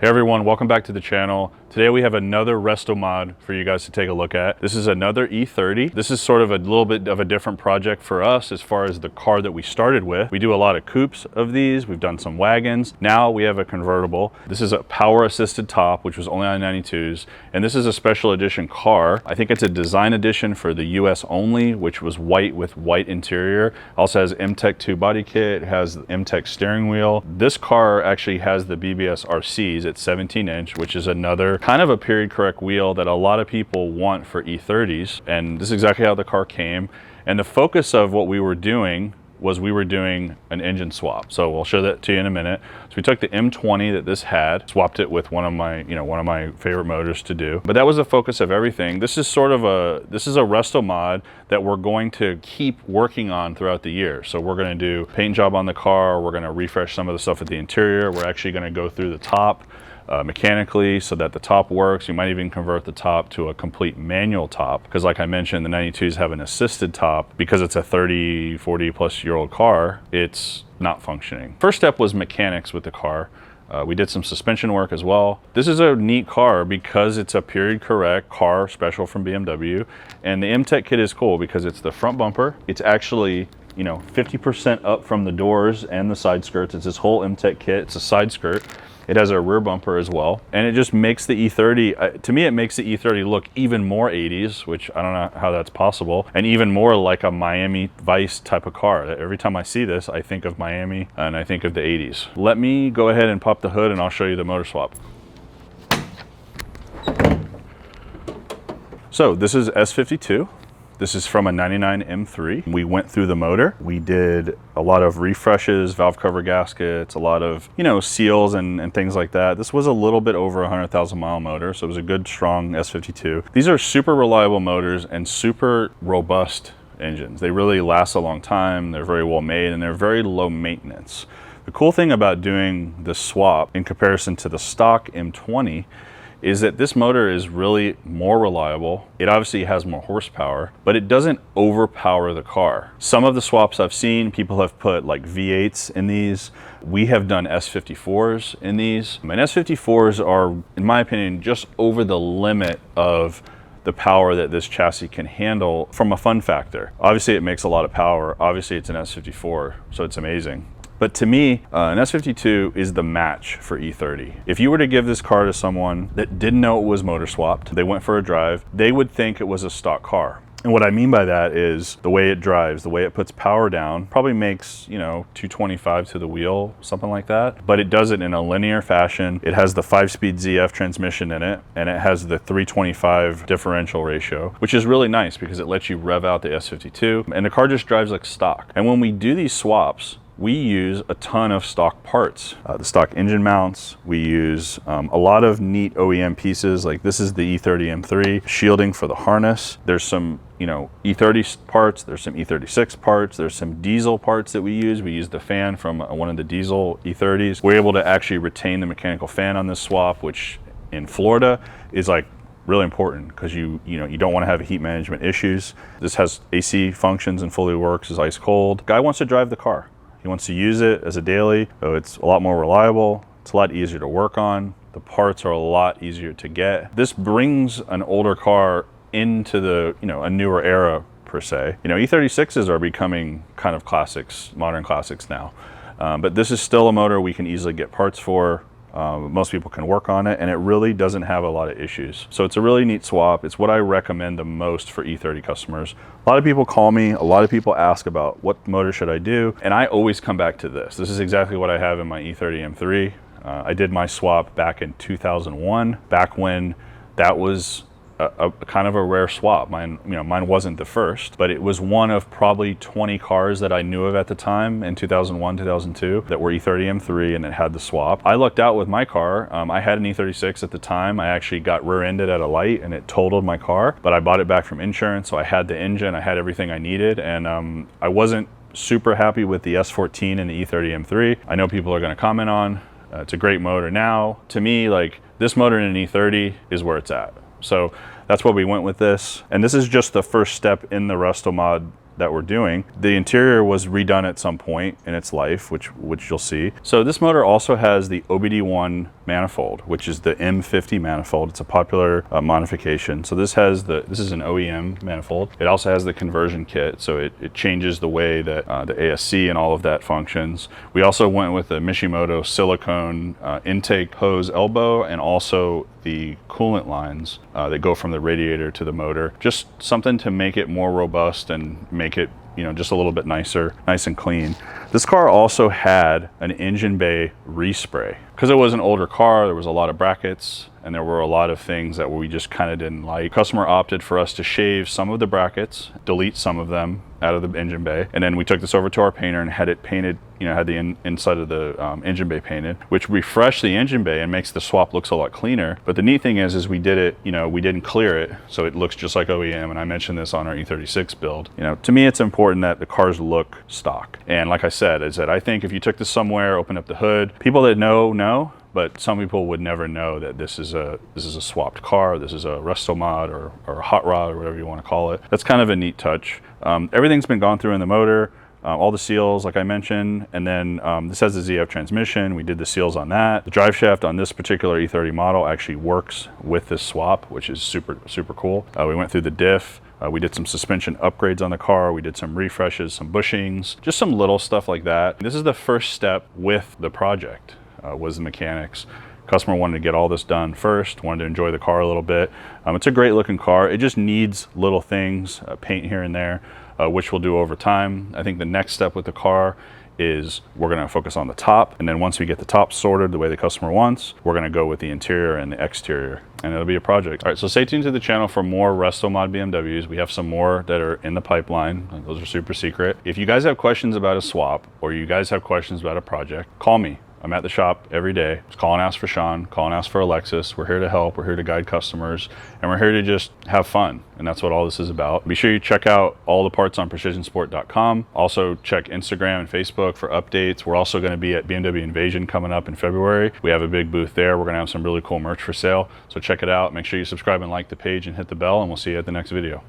Hey everyone, welcome back to the channel. Today we have another Restomod for you guys to take a look at. This is another E30. This is sort of a little bit of a different project for us as far as the car that we started with. We do a lot of coupes of these. We've done some wagons. Now we have a convertible. This is a power assisted top, which was only on 92s. And this is a special edition car. I think it's a design edition for the US only, which was white with white interior. Also has M-Tech 2 body kit, has M-Tech steering wheel. This car actually has the BBS RCs at 17-inch, which is another kind of a period correct wheel that a lot of people want for E30s. And this is exactly how the car came. And the focus of what we were doing was we were doing an engine swap. So we'll show that to you in a minute. So we took the M20 that this had, swapped it with one of my favorite motors to do. But that was the focus of everything. This is sort of a Restomod that we're going to keep working on throughout the year. So we're gonna do paint job on the car. We're gonna refresh some of the stuff at the interior. We're actually gonna go through the top mechanically so that the top works. You might even convert the top to a complete manual top, because like I mentioned, the 92s have an assisted top. Because it's a 30, 40 plus year old car, it's not functioning. First step was mechanics with the car. We did some suspension work as well. This is a neat car because it's a period correct car special from BMW. And the M-Tech kit is cool because it's the front bumper. It's actually 50% up from the doors and the side skirts. It's this whole M-Tech kit. It's a side skirt. It has a rear bumper as well. And it just makes the E30, to me, it makes the E30 look even more 80s, which I don't know how that's possible, and even more like a Miami Vice type of car. Every time I see this, I think of Miami and I think of the 80s. Let me go ahead and pop the hood and I'll show you the motor swap. So this is S52. This is from a 99 M3. We went through the motor. We did a lot of refreshes, valve cover gaskets, a lot of, seals and things like that. This was a little bit over 100,000 mile motor, so it was a good, strong S52. These are super reliable motors and super robust engines. They really last a long time. They're very well made and they're very low maintenance. The cool thing about doing the swap in comparison to the stock M20 is that this motor is really more reliable. It obviously has more horsepower, but it doesn't overpower the car. Some of the swaps I've seen, people have put like V8s in these. We have done S54s in these. And S54s are, in my opinion, just over the limit of the power that this chassis can handle from a fun factor. Obviously it makes a lot of power. Obviously it's an S54, so it's amazing. But to me, an S52 is the match for E30. If you were to give this car to someone that didn't know it was motor swapped, they went for a drive, they would think it was a stock car. And what I mean by that is the way it drives, the way it puts power down, probably makes, 225 to the wheel, something like that. But it does it in a linear fashion. It has the 5-speed ZF transmission in it, and it has the 325 differential ratio, which is really nice because it lets you rev out the S52, and the car just drives like stock. And when we do these swaps, we use a ton of stock parts, the stock engine mounts. We use a lot of neat OEM pieces. Like this is the E30 M3 shielding for the harness. There's some, E30 parts. There's some E36 parts. There's some diesel parts that we use. We use the fan from one of the diesel E30s. We're able to actually retain the mechanical fan on this swap, which in Florida is like really important because you don't want to have heat management issues. This has AC functions and fully works, is ice cold. Guy wants to drive the car. He wants to use it as a daily, so it's a lot more reliable. It's a lot easier to work on. The parts are a lot easier to get. This brings an older car into the, a newer era per se. E36s are becoming kind of classics, modern classics now. But this is still a motor we can easily get parts for. Most people can work on it, and it really doesn't have a lot of issues. So it's a really neat swap. It's what I recommend the most for E30 customers. A lot of people call me, a lot of people ask about what motor should I do, and I always come back to this. This is exactly what I have in my E30 M3. I did my swap back in 2001, back when that was a kind of a rare swap. Mine wasn't the first, but it was one of probably 20 cars that I knew of at the time in 2001, 2002 that were E30 M3 and it had the swap. I lucked out with my car. I had an E36 at the time. I actually got rear-ended at a light and it totaled my car, but I bought it back from insurance, so I had the engine, I had everything I needed, and I wasn't super happy with the S14 and the E30 M3. I know people are going to comment on. It's a great motor now. To me, like this motor in an E30 is where it's at. So that's why we went with this. And this is just the first step in the Restomod that we're doing. The interior was redone at some point in its life, which you'll see. So this motor also has the OBD1 manifold, which is the M50 manifold. It's a popular modification. So this is an OEM manifold. It also has the conversion kit, so it changes the way that the ASC and all of that functions. We also went with the Mishimoto silicone intake hose elbow, and also the coolant lines that go from the radiator to the motor. Just something to make it more robust and make it, you know, just a little bit nice and clean. This car also had an engine bay respray. Because it was an older car, there was a lot of brackets, and there were a lot of things that we just kind of didn't like. Customer opted for us to shave some of the brackets, delete some of them out of the engine bay, and then we took this over to our painter and had it painted, you know, had the inside of the engine bay painted, which refreshed the engine bay and makes the swap looks a lot cleaner. But the neat thing is we did it, you know, we didn't clear it, so it looks just like OEM, and I mentioned this on our E36 build. You know, to me, it's important that the cars look stock. And like I said, I think if you took this somewhere, open up the hood, people that know, but some people would never know that this is a swapped car, this is a Restomod or a hot rod or whatever you want to call it. That's kind of a neat touch. Everything's been gone through in the motor, all the seals like I mentioned, and then this has the ZF transmission. We did the seals on that. The drive shaft on this particular E30 model actually works with this swap, which is super cool. We went through the diff. We did some suspension upgrades on the car. We did some refreshes, some bushings, just some little stuff like that. This is the first step with the project, was the mechanics. Customer wanted to get all this done first, wanted to enjoy the car a little bit. It's a great looking car. It just needs little things, paint here and there, which we'll do over time. I think the next step with the car is we're going to focus on the top, and then once we get the top sorted the way the customer wants, we're going to go with the interior and the exterior, and it'll be a project. All right, so stay tuned to the channel for more Restomod BMWs. We have some more that are in the pipeline. Those are super secret. If you guys have questions about a swap, or you guys have questions about a project, call me. I'm at the shop every day. Just call and ask for Sean, call and ask for Alexis. We're here to help, we're here to guide customers, and we're here to just have fun. And that's what all this is about. Be sure you check out all the parts on precisionsport.com. Also check Instagram and Facebook for updates. We're also going to be at BMW Invasion coming up in February. We have a big booth there. We're going to have some really cool merch for sale. So check it out. Make sure you subscribe and like the page and hit the bell, and we'll see you at the next video.